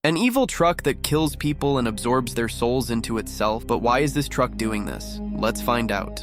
An evil truck that kills people and absorbs their souls into itself. But why is this truck doing this? Let's find out.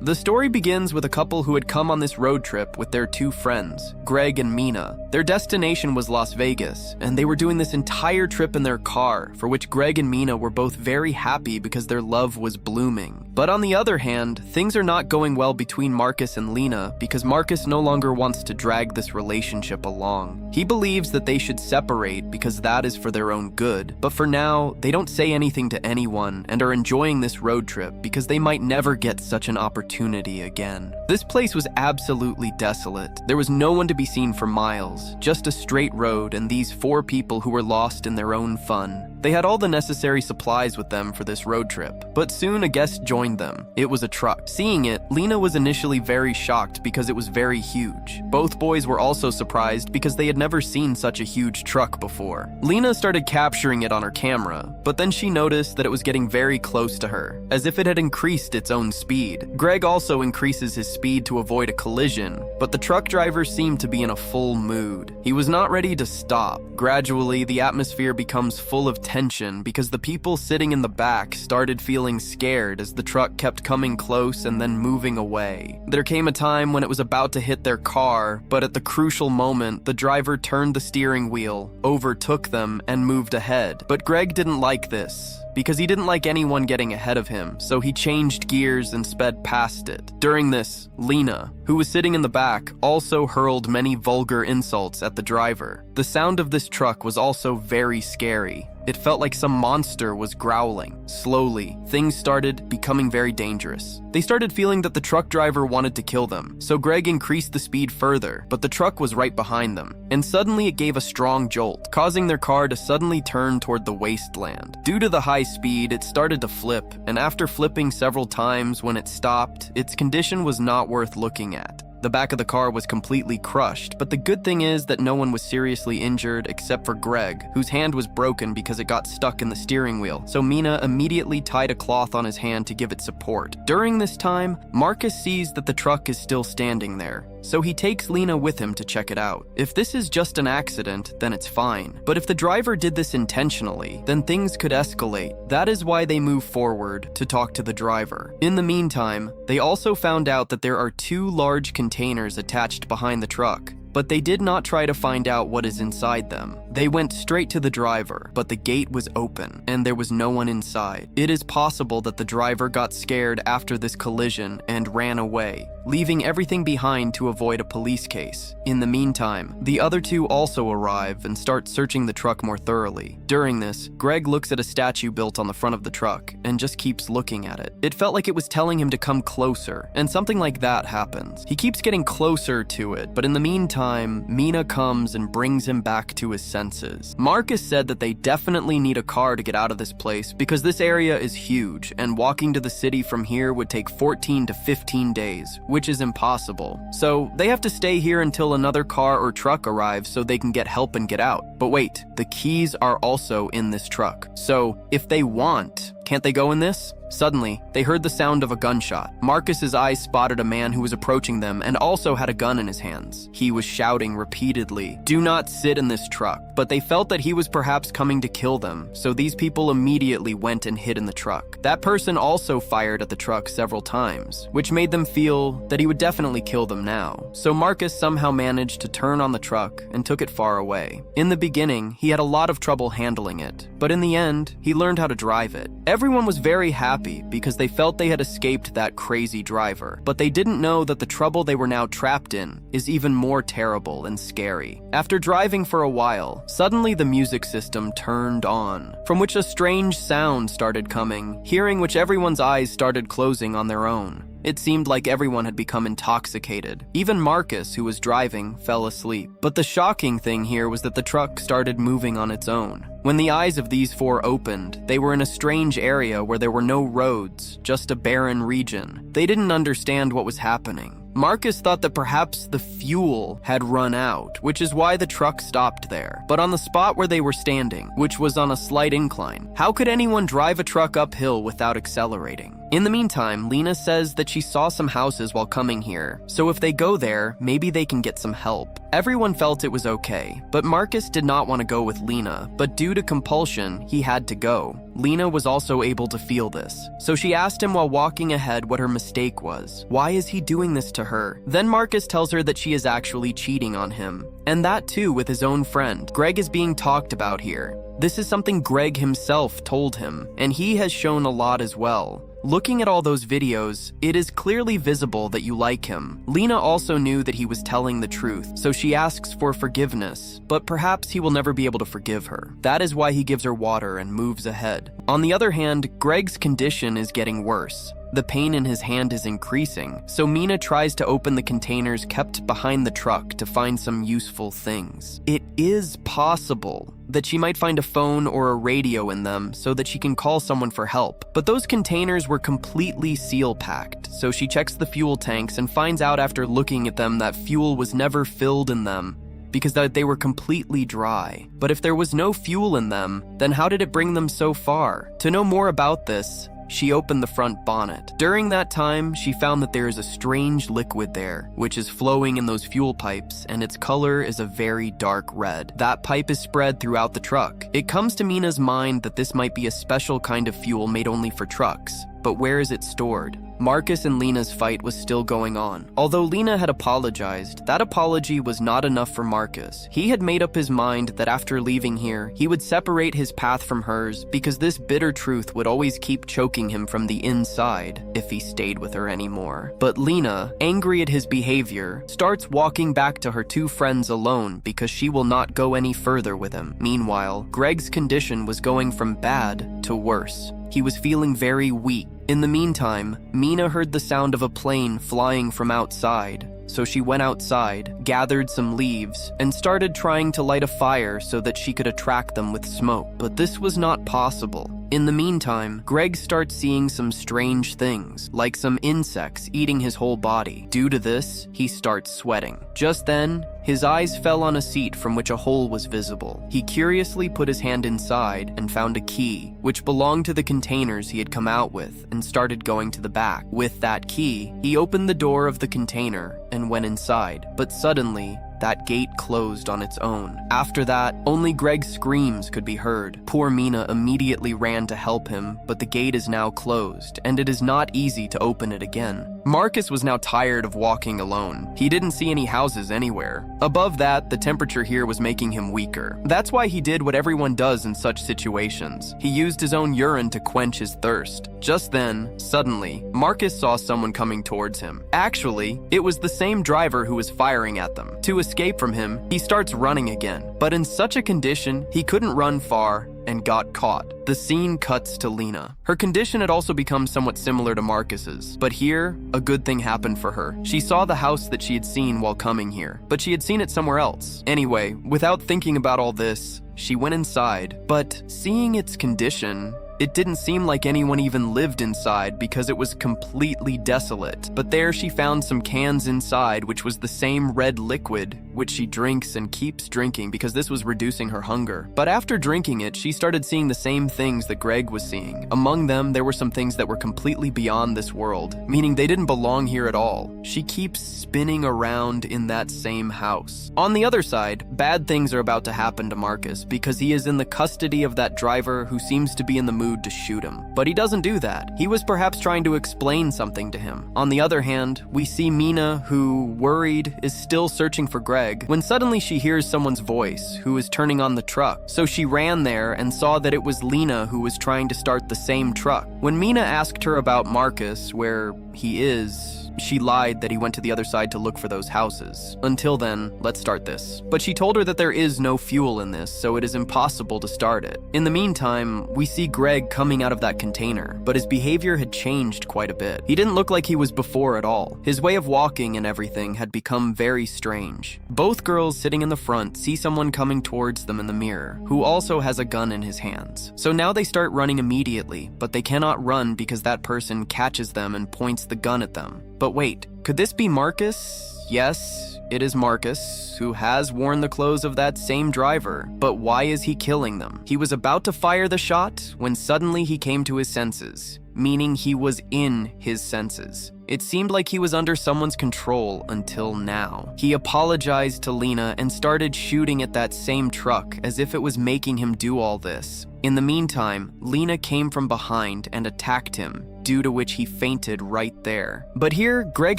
The story begins with a couple who had come on this road trip with their two friends, Greg and Mina. Their destination was Las Vegas, and they were doing this entire trip in their car, for which Greg and Mina were both very happy because their love was blooming. But on the other hand, things are not going well between Marcus and Lena because Marcus no longer wants to drag this relationship along. He believes that they should separate because that is for their own good, but for now, they don't say anything to anyone and are enjoying this road trip because they might never get such an opportunity again. This place was absolutely desolate. There was no one to be seen for miles, just a straight road and these four people who were lost in their own fun. They had all the necessary supplies with them for this road trip, but soon a guest joined them. It was a truck. Seeing it, Lena was initially very shocked because it was very huge. Both boys were also surprised because they had never seen such a huge truck before. Lena started capturing it on her camera, but then she noticed that it was getting very close to her, as if it had increased its own speed. Greg also increases his speed to avoid a collision, but the truck driver seemed to be in a full mood. He was not ready to stop. Gradually, the atmosphere becomes full of tension because the people sitting in the back started feeling scared as the truck kept coming close and then moving away. There came a time when it was about to hit their car, but at the crucial moment, the driver turned the steering wheel, overtook them, and moved ahead. But Greg didn't like this, because he didn't like anyone getting ahead of him, so he changed gears and sped past it. During this, Lena, who was sitting in the back, also hurled many vulgar insults at the driver. The sound of this truck was also very scary. It felt like some monster was growling. Slowly, things started becoming very dangerous. They started feeling that the truck driver wanted to kill them, so Greg increased the speed further, but the truck was right behind them. And suddenly it gave a strong jolt, causing their car to suddenly turn toward the wasteland. Due to the high speed, it started to flip, and after flipping several times when it stopped, its condition was not worth looking at. The back of the car was completely crushed, but the good thing is that no one was seriously injured except for Greg, whose hand was broken because it got stuck in the steering wheel, so Mina immediately tied a cloth on his hand to give it support. During this time, Marcus sees that the truck is still standing there, so he takes Lena with him to check it out. If this is just an accident, then it's fine. But if the driver did this intentionally, then things could escalate. That is why they move forward to talk to the driver. In the meantime, they also found out that there are two large containers attached behind the truck, but they did not try to find out what is inside them. They went straight to the driver, but the gate was open, and there was no one inside. It is possible that the driver got scared after this collision and ran away, leaving everything behind to avoid a police case. In the meantime, the other two also arrive and start searching the truck more thoroughly. During this, Greg looks at a statue built on the front of the truck and just keeps looking at it. It felt like it was telling him to come closer, and something like that happens. He keeps getting closer to it, but in the meantime, Mina comes and brings him back to his senses. Marcus said that they definitely need a car to get out of this place because this area is huge, and walking to the city from here would take 14 to 15 days, which is impossible. So they have to stay here until another car or truck arrives so they can get help and get out. But wait, the keys are also in this truck. So if they want, can't they go in this? Suddenly, they heard the sound of a gunshot. Marcus's eyes spotted a man who was approaching them and also had a gun in his hands. He was shouting repeatedly, "Do not sit in this truck." But they felt that he was perhaps coming to kill them, so these people immediately went and hid in the truck. That person also fired at the truck several times, which made them feel that he would definitely kill them now. So Marcus somehow managed to turn on the truck and took it far away. In the beginning, he had a lot of trouble handling it, but in the end, he learned how to drive it. Everyone was very happy because they felt they had escaped that crazy driver, but they didn't know that the trouble they were now trapped in is even more terrible and scary. After driving for a while, suddenly the music system turned on, from which a strange sound started coming, hearing which everyone's eyes started closing on their own. It seemed like everyone had become intoxicated. Even Marcus, who was driving, fell asleep. But the shocking thing here was that the truck started moving on its own. When the eyes of these four opened, they were in a strange area where there were no roads, just a barren region. They didn't understand what was happening. Marcus thought that perhaps the fuel had run out, which is why the truck stopped there. But on the spot where they were standing, which was on a slight incline, how could anyone drive a truck uphill without accelerating? In the meantime, Lena says that she saw some houses while coming here, so if they go there, maybe they can get some help. Everyone felt it was okay, but Marcus did not want to go with Lena, but due to compulsion, he had to go. Lena was also able to feel this, so she asked him while walking ahead what her mistake was. Why is he doing this to her? Then Marcus tells her that she is actually cheating on him, and that too with his own friend. Greg is being talked about here. This is something Greg himself told him, and he has shown a lot as well. Looking at all those videos, it is clearly visible that you like him. Lena also knew that he was telling the truth, so she asks for forgiveness, but perhaps he will never be able to forgive her. That is why he gives her water and moves ahead. On the other hand, Greg's condition is getting worse. The pain in his hand is increasing, so Mina tries to open the containers kept behind the truck to find some useful things. It is possible that she might find a phone or a radio in them so that she can call someone for help. But those containers were completely seal-packed, so she checks the fuel tanks and finds out after looking at them that fuel was never filled in them because they were completely dry. But if there was no fuel in them, then how did it bring them so far? To know more about this, she opened the front bonnet. During that time, she found that there is a strange liquid there, which is flowing in those fuel pipes, and its color is a very dark red. That pipe is spread throughout the truck. It comes to Mina's mind that this might be a special kind of fuel made only for trucks, but where is it stored? Marcus and Lena's fight was still going on. Although Lena had apologized, that apology was not enough for Marcus. He had made up his mind that after leaving here, he would separate his path from hers because this bitter truth would always keep choking him from the inside if he stayed with her anymore. But Lena, angry at his behavior, starts walking back to her two friends alone because she will not go any further with him. Meanwhile, Greg's condition was going from bad to worse. He was feeling very weak. In the meantime, Mina heard the sound of a plane flying from outside, so she went outside, gathered some leaves, and started trying to light a fire so that she could attract them with smoke. But this was not possible. In the meantime, Greg starts seeing some strange things, like some insects eating his whole body. Due to this, he starts sweating. Just then, his eyes fell on a seat from which a hole was visible. He curiously put his hand inside and found a key, which belonged to the containers he had come out with, and started going to the back. With that key, he opened the door of the container and went inside, but suddenly, that gate closed on its own. After that, only Greg's screams could be heard. Poor Mina immediately ran to help him, but the gate is now closed, and it is not easy to open it again. Marcus was now tired of walking alone. He didn't see any houses anywhere. Above that, the temperature here was making him weaker. That's why he did what everyone does in such situations. He used his own urine to quench his thirst. Just then, suddenly, Marcus saw someone coming towards him. Actually, it was the same driver who was firing at them. To escape from him, he starts running again. But in such a condition, he couldn't run far and got caught. The scene cuts to Lena. Her condition had also become somewhat similar to Marcus's, but here, a good thing happened for her. She saw the house that she had seen while coming here, but she had seen it somewhere else. Anyway, without thinking about all this, she went inside, but seeing its condition, it didn't seem like anyone even lived inside because it was completely desolate. But there she found some cans inside, which was the same red liquid, which she drinks and keeps drinking because this was reducing her hunger. But after drinking it, she started seeing the same things that Greg was seeing. Among them, there were some things that were completely beyond this world, meaning they didn't belong here at all. She keeps spinning around in that same house. On the other side, bad things are about to happen to Marcus because he is in the custody of that driver who seems to be in the mood to shoot him. But he doesn't do that. He was perhaps trying to explain something to him. On the other hand, we see Mina, who, worried, is still searching for Greg, when suddenly she hears someone's voice, who is turning on the truck. So she ran there and saw that it was Lena who was trying to start the same truck. When Mina asked her about Marcus, where he is, she lied that he went to the other side to look for those houses. Until then, let's start this. But she told her that there is no fuel in this, so it is impossible to start it. In the meantime, we see Greg coming out of that container, but his behavior had changed quite a bit. He didn't look like he was before at all. His way of walking and everything had become very strange. Both girls sitting in the front see someone coming towards them in the mirror, who also has a gun in his hands. So now they start running immediately, but they cannot run because that person catches them and points the gun at them. But wait, could this be Marcus? Yes, it is Marcus, who has worn the clothes of that same driver. But why is he killing them? He was about to fire the shot when suddenly he came to his senses. meaning he was in his senses. It seemed like he was under someone's control until now. He apologized to Lena and started shooting at that same truck as if it was making him do all this. In the meantime, Lena came from behind and attacked him, due to which he fainted right there. But here, Greg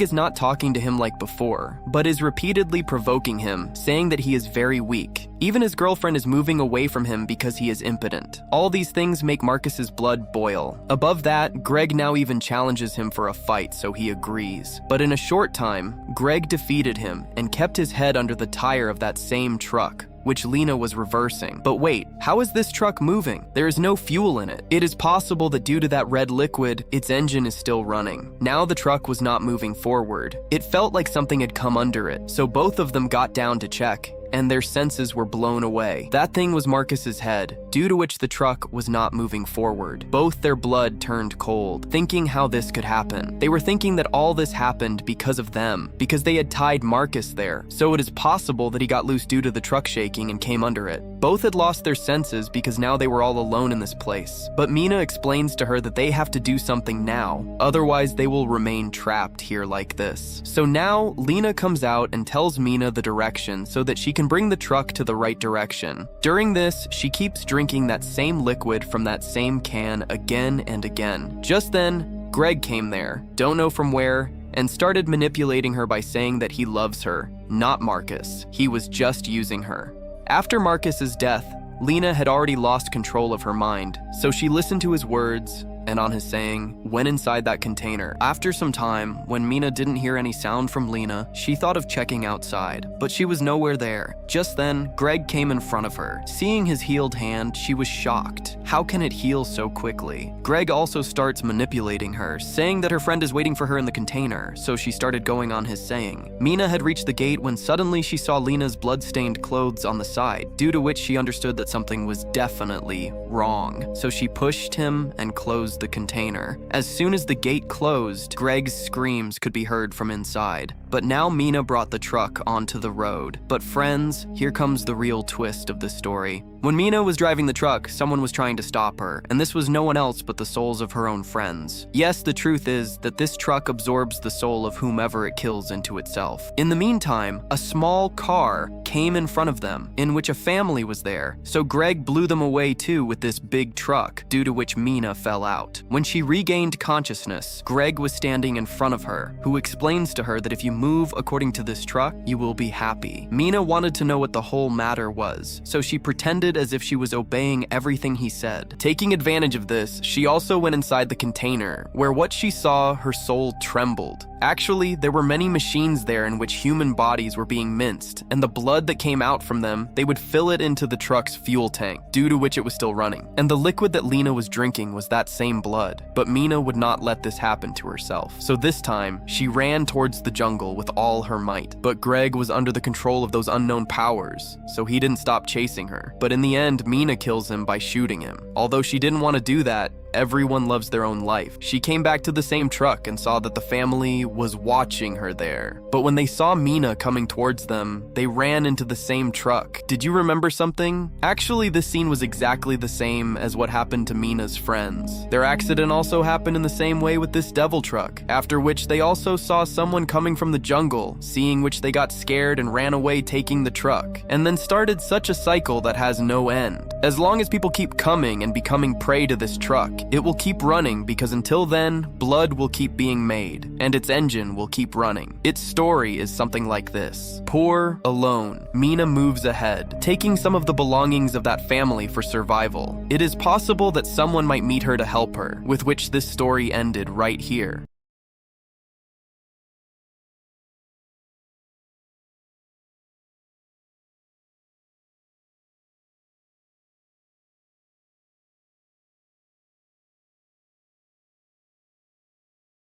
is not talking to him like before, but is repeatedly provoking him, saying that he is very weak. Even his girlfriend is moving away from him because he is impotent. All these things make Marcus's blood boil. Above that, Greg now even challenges him for a fight, so he agrees. But in a short time, Greg defeated him and kept his head under the tire of that same truck, which Lena was reversing. But wait, how is this truck moving? There is no fuel in it. It is possible that due to that red liquid, its engine is still running. Now the truck was not moving forward. It felt like something had come under it, so both of them got down to check, and their senses were blown away. That thing was Marcus's head, due to which the truck was not moving forward. Both their blood turned cold, thinking how this could happen. They were thinking that all this happened because of them, because they had tied Marcus there, so it is possible that he got loose due to the truck shaking and came under it. Both had lost their senses because now they were all alone in this place. But Mina explains to her that they have to do something now, otherwise they will remain trapped here like this. So now, Lena comes out and tells Mina the direction so that she can bring the truck to the right direction. During this, she keeps drinking that same liquid from that same can again and again. Just then, Greg came there, don't know from where, and started manipulating her by saying that he loves her, not Marcus. He was just using her. After Marcus's death, Lena had already lost control of her mind, so she listened to his words and on his saying, went inside that container. After some time, when Mina didn't hear any sound from Lena, she thought of checking outside, but she was nowhere there. Just then, Greg came in front of her. Seeing his healed hand, she was shocked. How can it heal so quickly? Greg also starts manipulating her, saying that her friend is waiting for her in the container, so she started going on his saying. Mina had reached the gate when suddenly she saw Lena's blood-stained clothes on the side, due to which she understood that something was definitely wrong. So she pushed him and closed the container. As soon as the gate closed, Greg's screams could be heard from inside. But now Mina brought the truck onto the road. But friends, here comes the real twist of the story. When Mina was driving the truck, someone was trying to stop her, and this was no one else but the souls of her own friends. Yes, the truth is that this truck absorbs the soul of whomever it kills into itself. In the meantime, a small car came in front of them, in which a family was there, so Greg blew them away too with this big truck, due to which Mina fell out. When she regained consciousness, Greg was standing in front of her, who explains to her that if you move according to this truck, you will be happy. Mina wanted to know what the whole matter was, so she pretended as if she was obeying everything he said. Taking advantage of this, she also went inside the container, where what she saw, her soul trembled. Actually, there were many machines there in which human bodies were being minced, and the blood that came out from them, they would fill it into the truck's fuel tank, due to which it was still running. And the liquid that Lena was drinking was that same blood, but Mina would not let this happen to herself. So this time, she ran towards the jungle with all her might. But Greg was under the control of those unknown powers, so he didn't stop chasing her. But in the end, Mina kills him by shooting him. Although she didn't want to do that, everyone loves their own life. She came back to the same truck and saw that the family was watching her there. But when they saw Mina coming towards them, they ran into the same truck. Did you remember something? Actually, this scene was exactly the same as what happened to Mina's friends. Their accident also happened in the same way with this devil truck, after which they also saw someone coming from the jungle, seeing which they got scared and ran away taking the truck, and then started such a cycle that has no end. As long as people keep coming and becoming prey to this truck, it will keep running because until then, blood will keep being made, and its engine will keep running. Its story is something like this. Poor, alone, Mina moves ahead, taking some of the belongings of that family for survival. It is possible that someone might meet her to help her, with which this story ended right here.